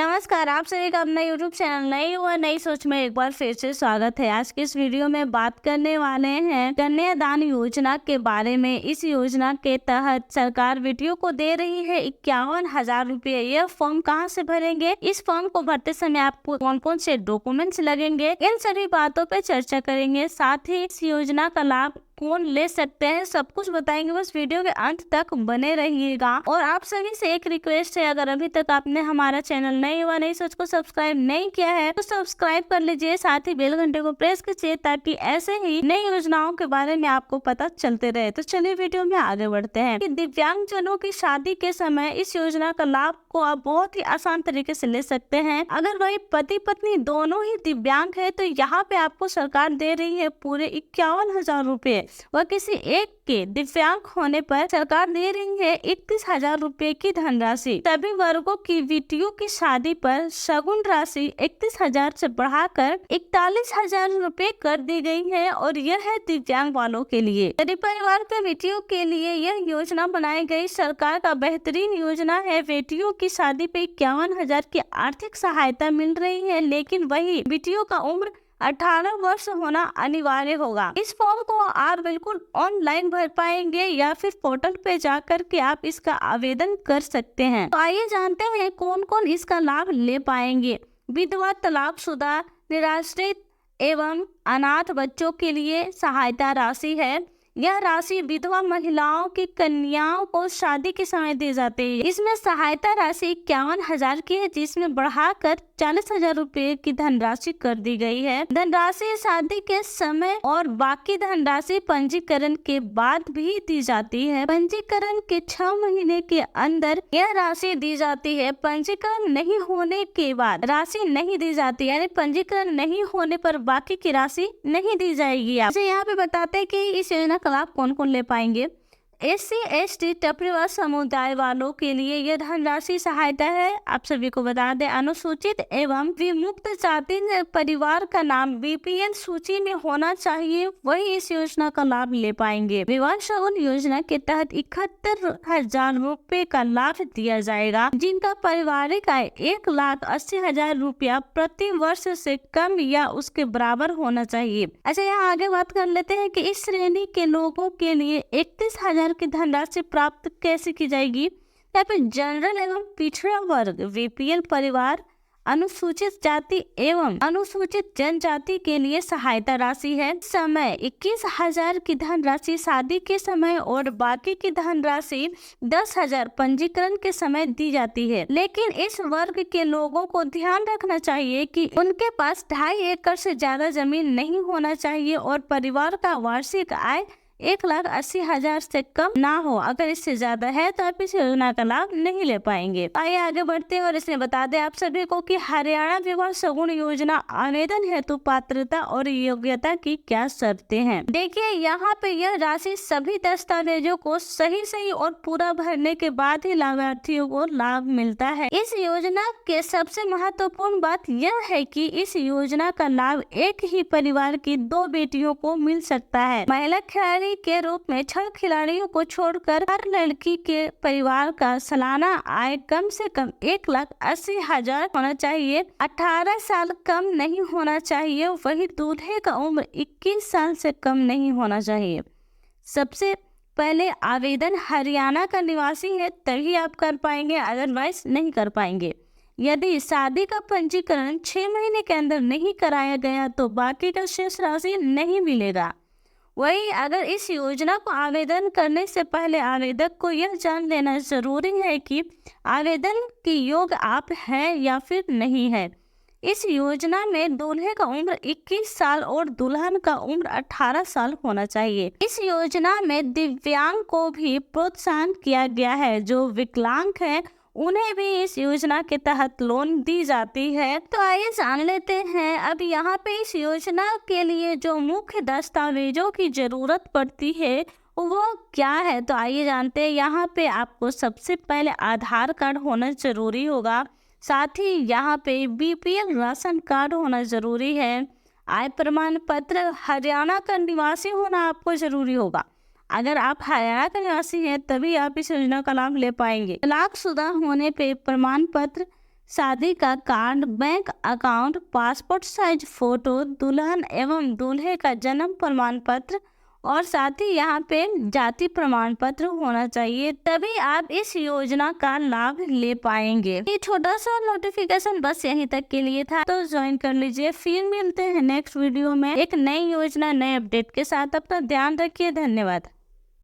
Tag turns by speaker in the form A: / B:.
A: नमस्कार, आप सभी का अपना यूट्यूब चैनल नई और नई सोच में एक बार फिर से स्वागत है। आज के इस वीडियो में बात करने वाले हैं कन्यादान योजना के बारे में। इस योजना के तहत सरकार बेटियों को दे रही है 51,000 रुपये। यह फॉर्म कहां से भरेंगे, इस फॉर्म को भरते समय आपको कौन कौन से डॉक्यूमेंट्स लगेंगे, इन सभी बातों पे चर्चा करेंगे। साथ ही इस योजना का लाभ कौन ले सकते हैं, सब कुछ बताएंगे। बस वीडियो के अंत तक बने रहिएगा। और आप सभी से एक रिक्वेस्ट है, अगर अभी तक आपने हमारा चैनल नई व नई सोच को सब्सक्राइब नहीं किया है तो सब्सक्राइब कर लीजिए, साथ ही बेल घंटे को प्रेस कीजिए ताकि ऐसे ही नई योजनाओं के बारे में आपको पता चलते रहे। तो चलिए वीडियो में आगे बढ़ते हैं। दिव्यांग जनों की शादी के समय इस योजना का लाभ को आप बहुत ही आसान तरीके से ले सकते हैं। अगर वही पति पत्नी दोनों ही दिव्यांग है तो यहाँ पे आपको सरकार दे रही है पूरे 51,000 रुपये। वह किसी एक के दिव्यांग होने पर सरकार दे रही है 31,000 रुपये की धनराशि। सभी वर्गों की बेटियों की शादी पर शगुन राशि 31,000 से बढ़ाकर 41,000 रुपये कर दी गई है और यह है दिव्यांग वालों के लिए। गरीब परिवार के बेटियों के लिए यह योजना बनाई गई सरकार का बेहतरीन योजना है। बेटियों की शादी पे 51,000 की आर्थिक सहायता मिल रही है, लेकिन वही बेटियों का उम्र 18 वर्ष होना अनिवार्य होगा। इस फॉर्म को आप बिल्कुल ऑनलाइन भर पाएंगे या फिर पोर्टल पे जाकर के आप इसका आवेदन कर सकते हैं। तो आइए जानते हैं कौन कौन इसका लाभ ले पाएंगे। विधवा, तलाकशुदा, निराश्रित एवं अनाथ बच्चों के लिए सहायता राशि है। यह राशि विधवा महिलाओं की कन्याओं को शादी के समय दी जाती है। इसमें सहायता राशि 51,000 की है, जिसमें बढ़ाकर 40,000 रुपये की धनराशि कर दी गई है। धनराशि शादी के समय और बाकी धनराशि पंजीकरण के बाद भी दी जाती है। पंजीकरण के 6 महीने के अंदर यह राशि दी जाती है। पंजीकरण नहीं होने के बाद राशि नहीं दी जाती, यानी पंजीकरण नहीं होने पर बाकी की राशि नहीं दी जाएगी। आपसे यहाँ पे बताते हैं कि इस योजना का लाभ कौन कौन ले पाएंगे। SC, ST, टपरीवाद समुदाय वालों के लिए यह धनराशि सहायता है। आप सभी को बता दें, अनुसूचित एवं विमुक्त जाति परिवार का नाम BPL सूची में होना चाहिए, वही इस योजना का लाभ ले पाएंगे। विवाह शगुन योजना के तहत 71,000 रुपये का लाभ दिया जाएगा, जिनका पारिवारिक आय 1,80,000 रुपया प्रति वर्ष से कम या उसके बराबर होना चाहिए। अच्छा, यहाँ आगे बात कर लेते हैं कि इस श्रेणी के लोगों के लिए 31,000 की धनराशि प्राप्त कैसे की जाएगी। यहाँ पे जनरल एवं पिछड़ा वर्ग, VPL परिवार, अनुसूचित जाति एवं अनुसूचित जनजाति के लिए सहायता राशि है। समय 21,000 की धनराशि शादी के समय और बाकी की धनराशि 10,000 पंजीकरण के समय दी जाती है। लेकिन इस वर्ग के लोगों को ध्यान रखना चाहिए कि उनके पास 2.5 एकड़ से ज्यादा जमीन नहीं होना चाहिए और परिवार का वार्षिक आय 1,80,000 से कम ना हो। अगर इससे ज्यादा है तो आप इस योजना का लाभ नहीं ले पाएंगे। आइए आगे बढ़ते हैं और इसमें बता दें आप सभी को कि हरियाणा विवाह शगुन योजना आवेदन हेतु पात्रता और योग्यता की क्या शर्तें हैं। देखिए, यहाँ पे यह राशि सभी दस्तावेजों को सही और पूरा भरने के बाद ही लाभार्थियों को लाभ मिलता है। इस योजना के सबसे महत्वपूर्ण बात यह है कि इस योजना का लाभ एक ही परिवार की 2 बेटियों को मिल सकता है। महिला खिलाड़ी के रूप में 6 खिलाड़ियों को छोड़कर हर लड़की के परिवार का सालाना आय कम से कम 1,80,000 होना चाहिए। 18 साल कम नहीं होना चाहिए, वही दूल्हे का उम्र 21 साल से कम नहीं होना चाहिए। सबसे पहले आवेदन हरियाणा का निवासी है तभी आप कर पाएंगे, अदरवाइज नहीं कर पाएंगे। यदि शादी का पंजीकरण 6 महीने के अंदर नहीं कराया गया तो बाकी का शेष राशि नहीं मिलेगा। वही अगर इस योजना को आवेदन करने से पहले आवेदक को यह जान लेना जरूरी है कि आवेदन के योग्य आप हैं या फिर नहीं है। इस योजना में दूल्हे का उम्र 21 साल और दुल्हन का उम्र 18 साल होना चाहिए। इस योजना में दिव्यांग को भी प्रोत्साहन किया गया है। जो विकलांग है उन्हें भी इस योजना के तहत लोन दी जाती है। तो आइए जान लेते हैं अब यहाँ पे इस योजना के लिए जो मुख्य दस्तावेजों की जरूरत पड़ती है वो क्या है। तो आइए जानते हैं। यहाँ पे आपको सबसे पहले आधार कार्ड होना जरूरी होगा, साथ ही यहाँ पे BPL राशन कार्ड होना जरूरी है। आय प्रमाण पत्र, हरियाणा का निवासी होना आपको जरूरी होगा। अगर आप हरियाणा के निवासी हैं तभी आप इस योजना का लाभ ले पाएंगे। तलाकशुदा होने पे प्रमाण पत्र, शादी का card, bank account, passport size photo, दुल्हन एवं दूल्हे का जन्म प्रमाण पत्र और साथ ही यहाँ पे जाति प्रमाण पत्र होना चाहिए, तभी आप इस योजना का लाभ ले पाएंगे। ये छोटा सा नोटिफिकेशन बस यहीं तक के लिए था, तो ज्वाइन कर लीजिए। फिर मिलते हैं नेक्स्ट वीडियो में एक नई योजना, नए अपडेट के साथ। अपना ध्यान रखिए। धन्यवाद।